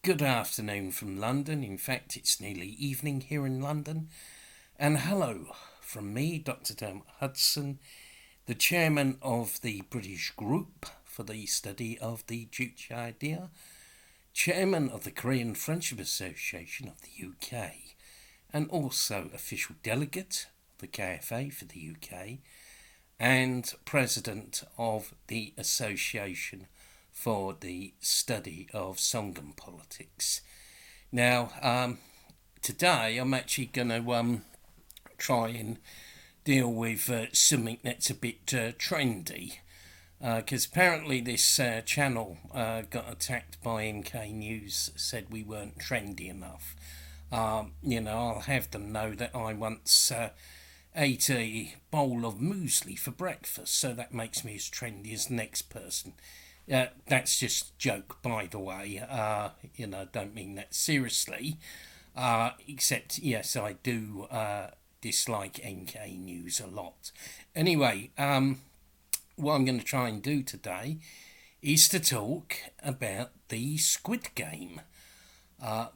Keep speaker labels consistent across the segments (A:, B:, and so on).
A: Good afternoon from London. In fact, it's nearly evening here in London. And hello from me, Dr. Dermot Hudson, the chairman of the British Group for the Study of the Jewish Idea, chairman of the Korean Friendship Association of the UK, and also official delegate of the KFA for the UK, and president of the Association for the Study of Song and Politics. Now, today I'm actually going to try and deal with something that's a bit trendy, because apparently this channel got attacked by MK News, said we weren't trendy enough. I'll have them know that I once ate a bowl of muesli for breakfast, so that makes me as trendy as the next person. That's just a joke, by the way. Don't mean that seriously. Except, yes, I do dislike MK News a lot. Anyway, what I'm going to try and do today is to talk about the Squid Game,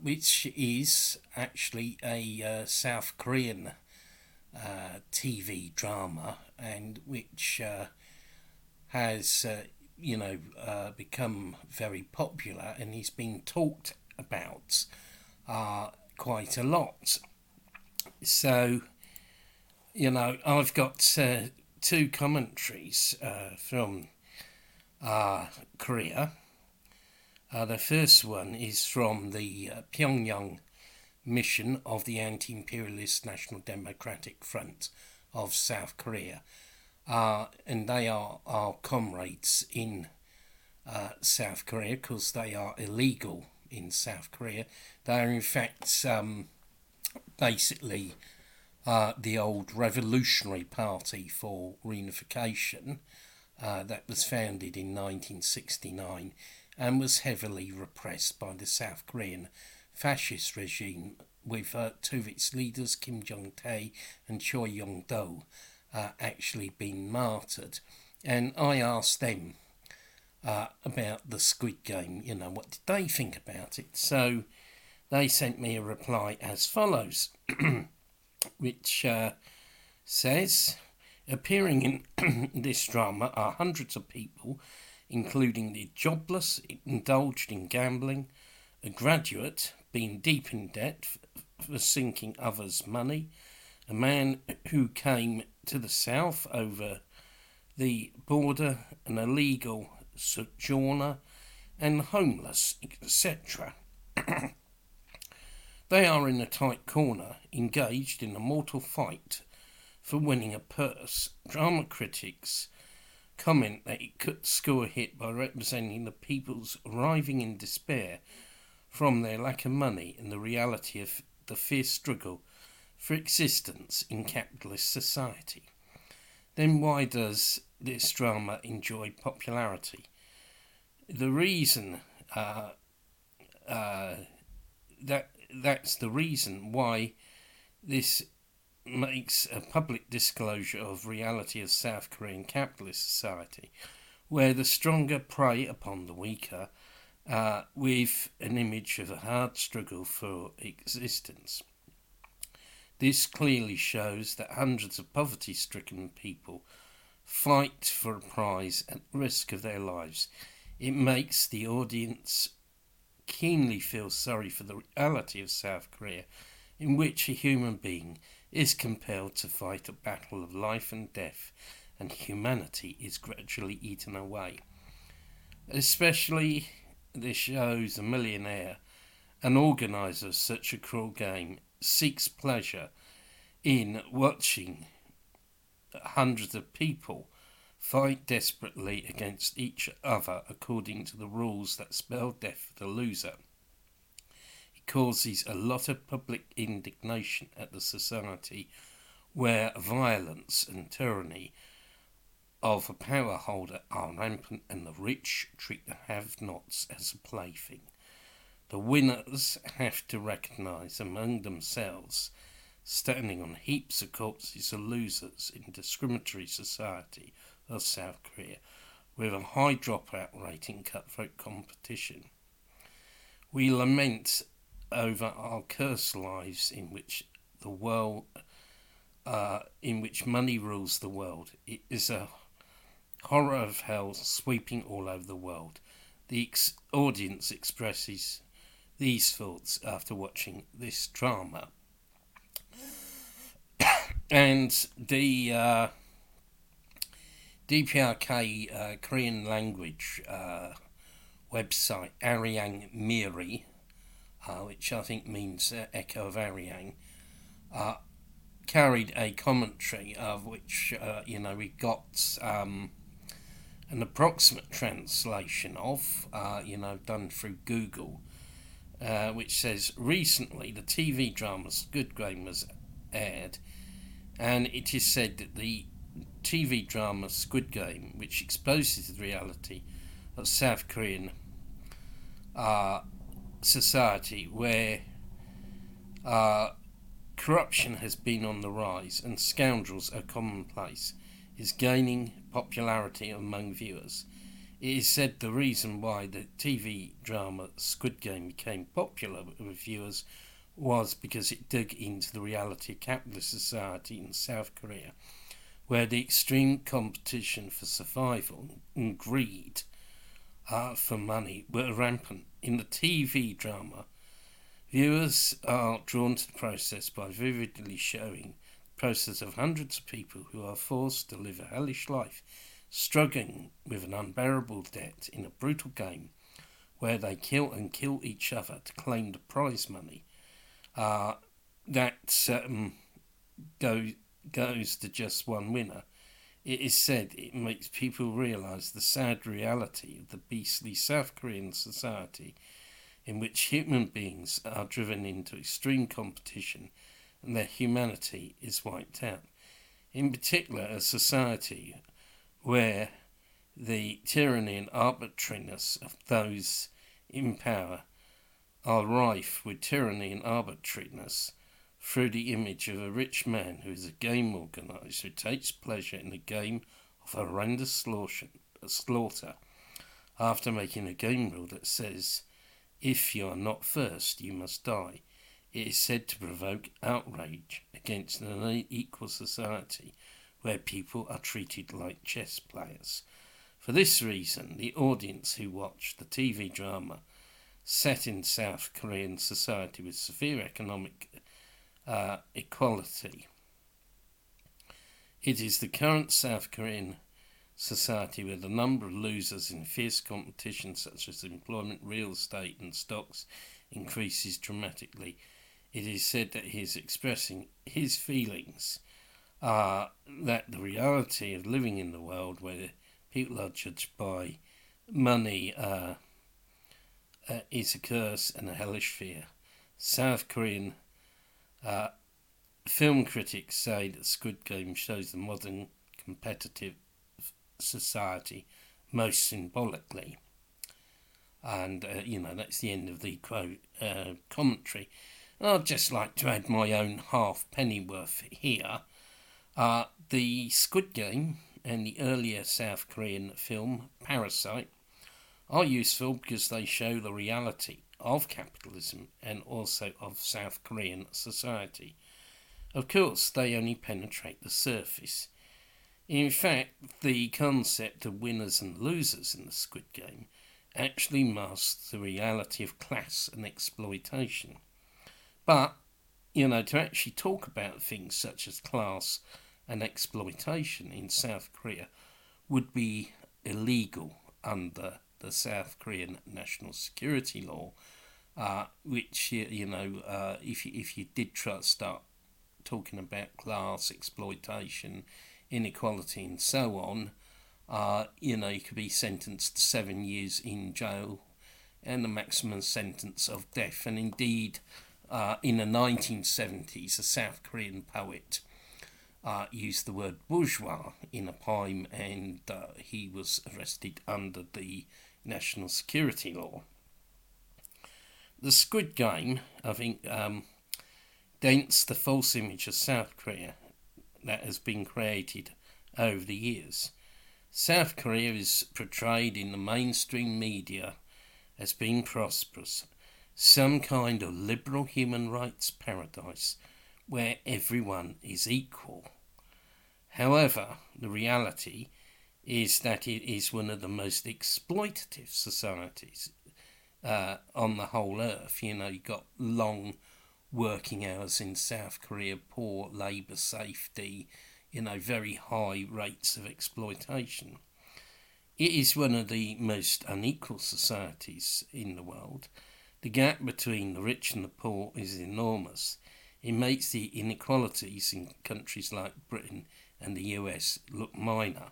A: which is actually a South Korean TV drama, and which has become very popular and is being talked about quite a lot. So, I've got two commentaries from Korea. The first one is from the Pyongyang mission of the Anti-Imperialist National Democratic Front of South Korea. And they are our comrades in South Korea, because they are illegal in South Korea. They are in fact basically the old Revolutionary Party for Reunification that was founded in 1969 and was heavily repressed by the South Korean fascist regime, with two of its leaders, Kim Jong-tae and Choi Yong-do, actually been martyred. And I asked them about the Squid Game, what did they think about it? So they sent me a reply as follows, which says, appearing in this drama are hundreds of people, including the jobless, indulged in gambling, a graduate being deep in debt for sinking others' money, a man who came to the south over the border, an illegal sojourner, and homeless, etc. They are in a tight corner, engaged in a mortal fight for winning a purse. Drama critics comment that it could score a hit by representing the people's arriving in despair from their lack of money and the reality of the fierce struggle for existence in capitalist society. Then why does this drama enjoy popularity? The reason that's the reason why this makes a public disclosure of reality of South Korean capitalist society, where the stronger prey upon the weaker, with an image of a hard struggle for existence. This clearly shows that hundreds of poverty-stricken people fight for a prize at risk of their lives. It makes the audience keenly feel sorry for the reality of South Korea, in which a human being is compelled to fight a battle of life and death, and humanity is gradually eaten away. Especially this shows a millionaire, an organiser of such a cruel game, seeks pleasure in watching hundreds of people fight desperately against each other according to the rules that spell death for the loser. It causes a lot of public indignation at the society where violence and tyranny of a power holder are rampant, and the rich treat the have-nots as a plaything. The winners have to recognise among themselves, standing on heaps of corpses of losers in discriminatory society of South Korea, with a high dropout rate in cutthroat competition. We lament over our cursed lives in which money rules the world. It is a horror of hell sweeping all over the world. The audience expresses these thoughts after watching this drama. And the DPRK Korean language website, Arirang Miri, which I think means Echo of Arirang, carried a commentary of which, we got an approximate translation of, done through Google, which says, recently the TV drama Squid Game was aired, and it is said that the TV drama Squid Game, which exposes the reality of South Korean society, where corruption has been on the rise and scoundrels are commonplace, is gaining popularity among viewers. It is said the reason why the TV drama Squid Game became popular with viewers was because it dug into the reality of capitalist society in South Korea, where the extreme competition for survival and greed for money were rampant. In the TV drama, viewers are drawn to the process by vividly showing the process of hundreds of people who are forced to live a hellish life, struggling with an unbearable debt in a brutal game where they kill each other to claim the prize money. Goes to just one winner. It is said it makes people realise the sad reality of the beastly South Korean society, in which human beings are driven into extreme competition and their humanity is wiped out. In particular, a society where the tyranny and arbitrariness of those in power are rife with tyranny and arbitrariness through the image of a rich man who is a game organiser who takes pleasure in a game of horrendous slaughter after making a game rule that says, if you are not first, you must die. It is said to provoke outrage against an unequal society where people are treated like chess players. For this reason, the audience who watch the TV drama set in South Korean society with severe economic equality. It is the current South Korean society where the number of losers in fierce competition such as employment, real estate and stocks increases dramatically. It is said that he is expressing his feelings that the reality of living in the world where people are judged by money is a curse and a hellish fear. South Korean film critics say that Squid Game shows the modern competitive society most symbolically. And, that's the end of the quote commentary. I'd just like to add my own half pennyworth here. The Squid Game and the earlier South Korean film Parasite are useful because they show the reality of capitalism and also of South Korean society. Of course, they only penetrate the surface. In fact, the concept of winners and losers in the Squid Game actually masks the reality of class and exploitation. But, to actually talk about things such as class and exploitation in South Korea would be illegal under the South Korean national security law, which, if you did try to start talking about class, exploitation, inequality and so on, you could be sentenced to 7 years in jail and the maximum sentence of death. And indeed, in the 1970s, a South Korean poet used the word bourgeois in a poem, and he was arrested under the national security law. The Squid Game, I think, dents the false image of South Korea that has been created over the years. South Korea is portrayed in the mainstream media as being prosperous, some kind of liberal human rights paradise where everyone is equal. However, the reality is that it is one of the most exploitative societies on the whole earth. You've got long working hours in South Korea, poor labour safety, very high rates of exploitation. It is one of the most unequal societies in the world. The gap between the rich and the poor is enormous. It makes the inequalities in countries like Britain and the US look minor.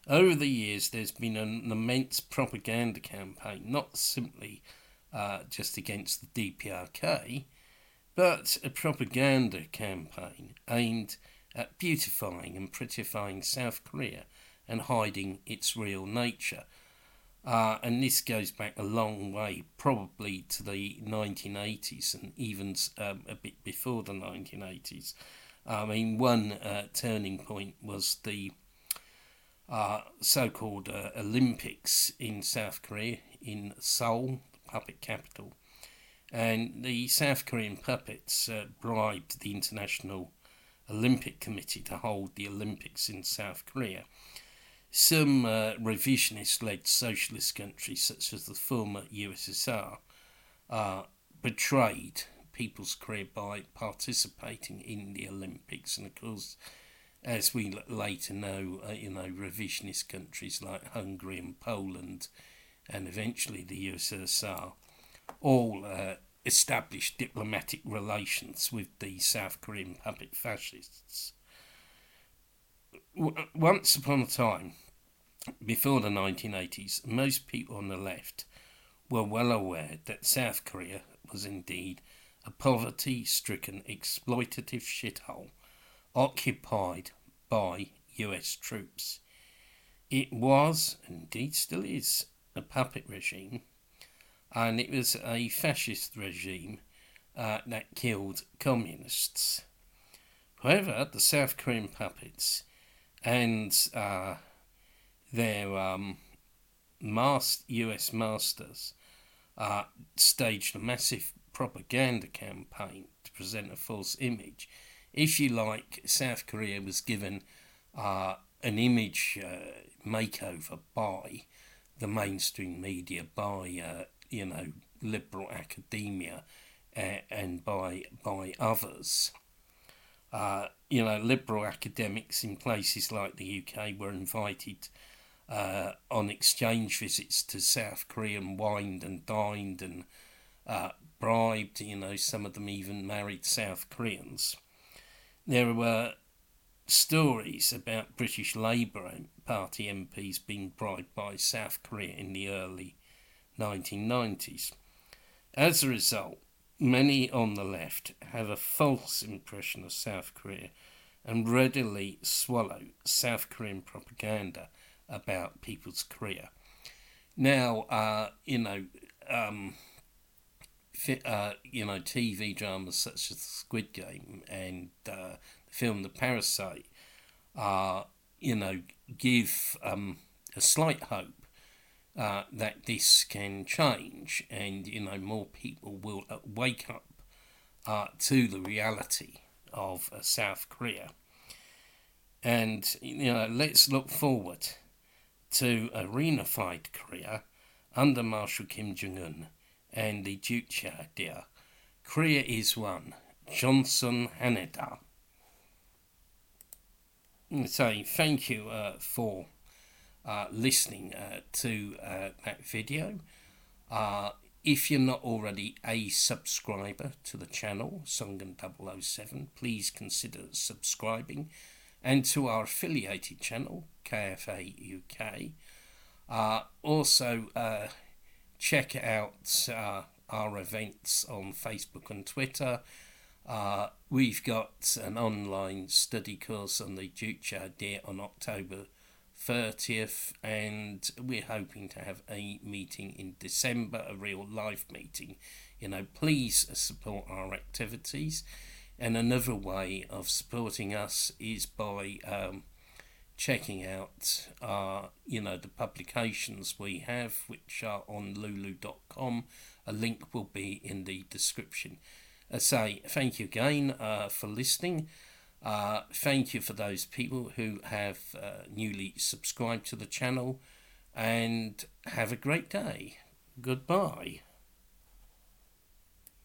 A: Over the years, there's been an immense propaganda campaign, not simply just against the DPRK, but a propaganda campaign aimed at beautifying and prettifying South Korea and hiding its real nature. And this goes back a long way, probably to the 1980s and even a bit before the 1980s. One turning point was the so-called Olympics in South Korea, in Seoul, the puppet capital. And the South Korean puppets bribed the International Olympic Committee to hold the Olympics in South Korea. Some revisionist-led socialist countries, such as the former USSR, betrayed people's career by participating in the Olympics. And of course, as we later know, revisionist countries like Hungary and Poland, and eventually the USSR, all established diplomatic relations with the South Korean puppet fascists. Once upon a time, before the 1980s, most people on the left were well aware that South Korea was indeed a poverty-stricken, exploitative shithole occupied by US troops. It was, and indeed still is, a puppet regime, and it was a fascist regime that killed communists. However, the South Korean puppets and their US masters staged a massive propaganda campaign to present a false image. If you like, South Korea was given an image makeover by the mainstream media, by liberal academia, and by others. Liberal academics in places like the UK were invited on exchange visits to South Korea and wined and dined and bribed. Some of them even married South Koreans. There were stories about British Labour Party MPs being bribed by South Korea in the early 1990s. As a result, many on the left have a false impression of South Korea and readily swallow South Korean propaganda about people's career. Now, TV dramas such as Squid Game and the film The Parasite, give a slight hope that this can change, and more people will wake up to the reality of South Korea. And let's look forward to a reunified Korea under Marshal Kim Jong-un and the Juche dear. Korea is one. Johnson Haneda. So thank you for listening to that video. If you're not already a subscriber to the channel, Sungun 007, please consider subscribing, and to our affiliated channel, KFA UK. Also, check out our events on Facebook and Twitter. We've got an online study course on the Juche dear on October 30th, and we're hoping to have a meeting in December, a real live meeting. Please support our activities, and another way of supporting us is by checking out the publications we have, which are on lulu.com, A link will be in the description. I say thank you again for listening. Thank you for those people who have newly subscribed to the channel, and have a great day. Goodbye.